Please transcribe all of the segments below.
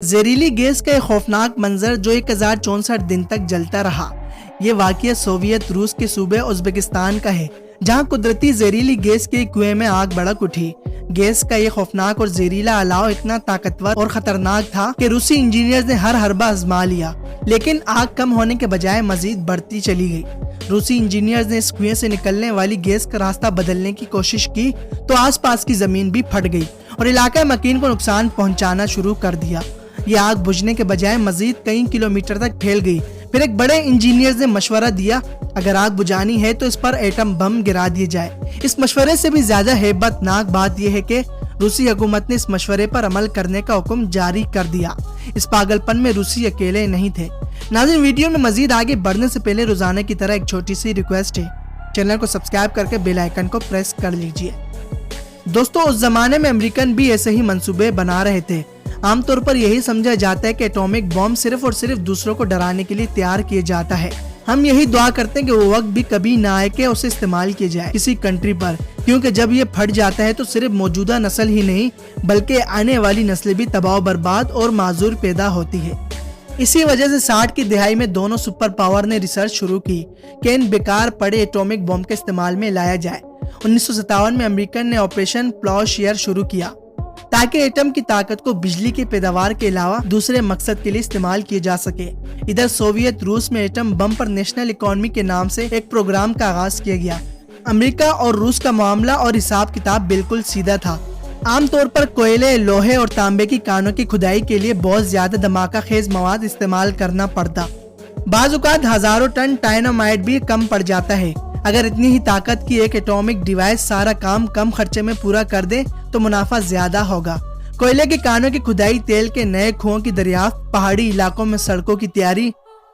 زہریلی گیس کا ایک خوفناک منظر جو 1064 دن تک جلتا رہا۔ یہ واقعہ سوویت روس کے صوبے ازبکستان کا ہے، جہاں قدرتی زہریلی گیس کے کنویں میں آگ بھڑک اٹھی۔ گیس کا یہ خوفناک اور زہریلا الاؤ اتنا طاقتور اور خطرناک تھا کہ روسی انجینئرز نے ہر حربہ آزما لیا، لیکن آگ کم ہونے کے بجائے مزید بڑھتی چلی گئی۔ روسی انجینئرز نے اس کنویں سے نکلنے والی گیس کا راستہ بدلنے کی کوشش کی تو آس پاس کی زمین بھی پھٹ گئی اور علاقہ مکین کو نقصان پہنچانا شروع کر دیا۔ یہ آگ بجھنے کے بجائے مزید کئی کلومیٹر تک پھیل گئی۔ پھر ایک بڑے انجینئرز نے مشورہ دیا، اگر آگ بجھانی ہے تو اس پر ایٹم بم گرا دیے جائے۔ اس مشورے سے بھی زیادہ ہیبت ناک بات یہ ہے کہ روسی حکومت نے اس مشورے پر عمل کرنے کا حکم جاری کر دیا۔ اس پاگل پن میں روسی اکیلے نہیں تھے۔ ناظرین، ویڈیو میں مزید آگے بڑھنے سے پہلے روزانہ کی طرح ایک چھوٹی سی ریکویسٹ ہے، چینل کو سبسکرائب کر کے بیل آئیکن کو پریس کر لیجئے۔ دوستو، اس زمانے میں امریکن بھی ایسے ہی منصوبے بنا رہے تھے۔ عام طور پر یہی سمجھا جاتا ہے کہ ایٹومک بم صرف اور صرف دوسروں کو ڈرانے کے لیے تیار کیا جاتا ہے۔ ہم یہی دعا کرتے ہیں کہ وہ وقت بھی کبھی نہ آئے کہ اسے استعمال کیا جائے کسی کنٹری پر، کیونکہ جب یہ پھٹ جاتا ہے تو صرف موجودہ نسل ہی نہیں بلکہ آنے والی نسلیں بھی تباہ و برباد اور معذور پیدا ہوتی ہے۔ اسی وجہ سے 60 کی دہائی میں دونوں سپر پاور نے ریسرچ شروع کی کہ ان بیکار پڑے ایٹومک بم کے استعمال میں لایا جائے۔ 1957 میں امریکن نے آپریشن پلاؤ شیئر شروع کیا تاکہ ایٹم کی طاقت کو بجلی کی پیداوار کے علاوہ دوسرے مقصد کے لیے استعمال کیا جا سکے۔ ادھر سوویت روس میں ایٹم بم پر نیشنل اکانومی کے نام سے ایک پروگرام کا آغاز کیا گیا۔ امریکہ اور روس کا معاملہ اور حساب کتاب بالکل سیدھا تھا۔ عام طور پر کوئلے، لوہے اور تانبے کی کانوں کی کھدائی کے لیے بہت زیادہ دھماکہ خیز مواد استعمال کرنا پڑتا۔ بعض اوقات ہزاروں ٹن ڈائنامائٹ بھی کم پڑ جاتا ہے۔ اگر اتنی ہی طاقت کی ایک ایٹومک ڈیوائس سارا کام کم خرچے میں پورا کر دے تو منافع زیادہ ہوگا۔ کوئلے کی کانوں کی کھدائی، تیل کے نئے کنووں کی دریافت، پہاڑی علاقوں میں سڑکوں کی تیاری،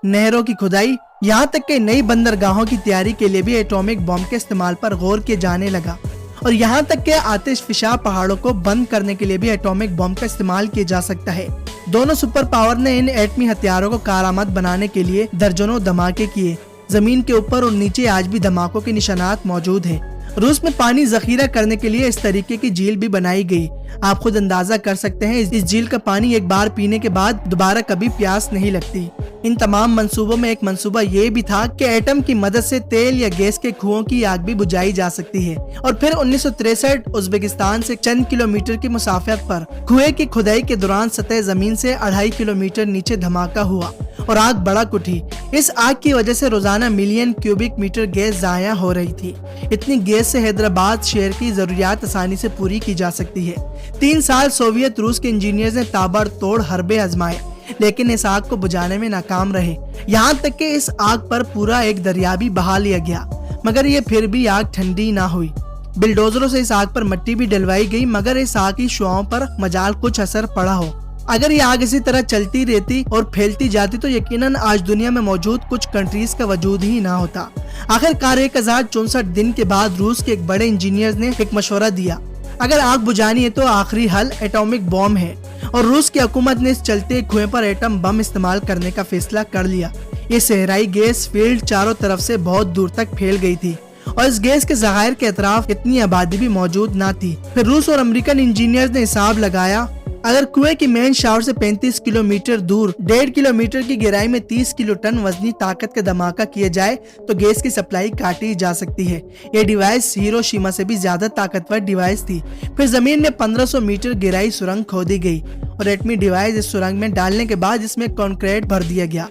نہروں کی کھدائی، یہاں تک کہ نئی بندرگاہوں کی تیاری کے لیے بھی ایٹومک بم کے استعمال پر غور کیا جانے لگا، اور یہاں تک کہ آتش فشاں پہاڑوں کو بند کرنے کے لیے بھی ایٹومک بم کا استعمال کیا جا سکتا ہے۔ دونوں سپر پاور نے ان ایٹمی ہتھیاروں کو کارآمد بنانے کے لیے درجنوں دھماکے کیے۔ زمین کے اوپر اور نیچے آج بھی دھماکوں کے نشانات موجود ہیں۔ روس میں پانی ذخیرہ کرنے کے لیے اس طریقے کی جھیل بھی بنائی گئی۔ آپ خود اندازہ کر سکتے ہیں اس جھیل کا پانی ایک بار پینے کے بعد دوبارہ کبھی پیاس نہیں لگتی۔ ان تمام منصوبوں میں ایک منصوبہ یہ بھی تھا کہ ایٹم کی مدد سے تیل یا گیس کے کنووں کی آگ بھی بجھائی جا سکتی ہے۔ اور پھر 1963 ازبکستان سے چند کلومیٹر کی مسافت پر کنویں کی کھدائی کے دوران سطح زمین سے 2.5 کلومیٹر نیچے دھماکہ ہوا اور آگ بھڑک اٹھی۔ اس آگ کی وجہ سے روزانہ ملین کیوبک میٹر گیس ضائع ہو رہی تھی۔ اتنی گیس سے حیدرآباد شہر کی ضروریات آسانی سے پوری کی جا سکتی ہے۔ 3 سال سوویت روس کے انجینئرز نے تابڑ توڑ حربے آزمائے، لیکن اس آگ کو بجھانے میں ناکام رہے، یہاں تک کہ اس آگ پر پورا ایک دریا بھی بہا لیا گیا، مگر یہ پھر بھی آگ ٹھنڈی نہ ہوئی۔ بلڈوزروں سے اس آگ پر مٹی بھی ڈلوائی گئی، مگر اس آگ کی شعاعوں پر مجال کچھ اثر پڑا ہو۔ اگر یہ آگ اسی طرح چلتی رہتی اور پھیلتی جاتی تو یقیناً آج دنیا میں موجود کچھ کنٹریز کا وجود ہی نہ ہوتا۔ آخر کار 1064 دن کے بعد روس کے ایک بڑے انجینئرز نے ایک مشورہ دیا، اگر آگ بجھانی ہے تو آخری حل ایٹومک بم ہے، اور روس کی حکومت نے اس چلتے کنویں پر ایٹم بم استعمال کرنے کا فیصلہ کر لیا۔ یہ صحرائی گیس فیلڈ چاروں طرف سے بہت دور تک پھیل گئی تھی، اور اس گیس کے ذخائر کے اطراف اتنی آبادی بھی موجود نہ تھی۔ پھر روس اور امریکن انجینئرز نے حساب لگایا، اگر کنویں کی مین شاور سے 35 کلومیٹر دور 1.5 کلومیٹر کی گہرائی میں 30 کلو ٹن وزنی طاقت کا دھماکہ کیا جائے تو گیس کی سپلائی کاٹی جا سکتی ہے۔ یہ ڈیوائس ہیروشیما سے بھی زیادہ طاقتور ڈیوائس تھی۔ پھر زمین میں 1500 میٹر گہرائی سرنگ کھودی گئی اور ایٹمی ڈیوائس اس سرنگ میں ڈالنے کے بعد اس میں کنکریٹ بھر دیا گیا۔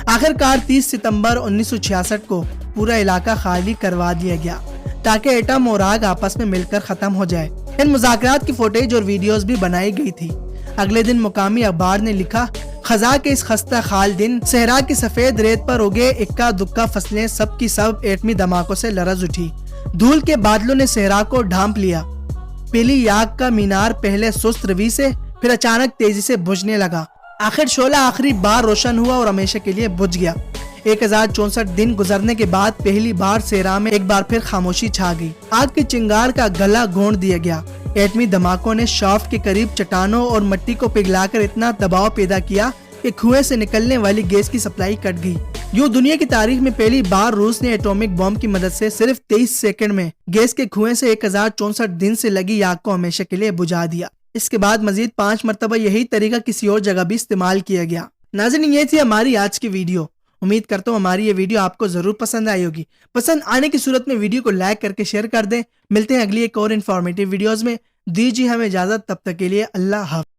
آخر کار 30 ستمبر 1966 کو پورا علاقہ خالی کروا دیا گیا تاکہ ایٹم اور آگ آپس میں مل کر ختم ہو جائے۔ ان مذاکرات کی فوٹیج اور ویڈیوز بھی بنائی گئی تھی۔ اگلے دن مقامی اخبار نے لکھا، خزاں کے اس خستہ خال دن صحرا کی سفید ریت پر اگے اکا دکا فصلیں سب کی سب ایٹمی دھماکوں سے لرز اٹھی۔ دھول کے بادلوں نے صحرا کو ڈھانپ لیا۔ پیلی یاک کا مینار پہلے سست روی سے پھر اچانک تیزی سے بجھنے لگا۔ آخر شعلہ آخری بار روشن ہوا اور ہمیشہ کے لیے بجھ گیا۔ 1064 دن گزرنے کے بعد پہلی بار صحرا میں ایک بار پھر خاموشی چھا گئی۔ آگ کی چنگار کا گلا گھونٹ دیا گیا۔ ایٹمی دھماکوں نے شافٹ کے قریب چٹانوں اور مٹی کو پگھلا کر اتنا دباؤ پیدا کیا کہ کنویں سے نکلنے والی گیس کی سپلائی کٹ گئی۔ یوں دنیا کی تاریخ میں پہلی بار روس نے ایٹومک بم کی مدد سے صرف 23 سیکنڈ میں گیس کے کنویں سے 1064 دن سے لگی آگ کو ہمیشہ کے لیے بجھا دیا۔ اس کے بعد مزید 5 مرتبہ یہی طریقہ کسی اور جگہ بھی استعمال کیا گیا۔ ناظرین، یہ تھی ہماری آج کی ویڈیو۔ امید کرتا ہوں ہماری یہ ویڈیو آپ کو ضرور پسند آئی ہوگی۔ پسند آنے کی صورت میں ویڈیو کو لائک کر کے شیئر کر دیں۔ ملتے ہیں اگلی ایک اور انفارمیٹیو ویڈیوز میں۔ دیجیے ہمیں اجازت، تب تک کے لیے اللہ حافظ۔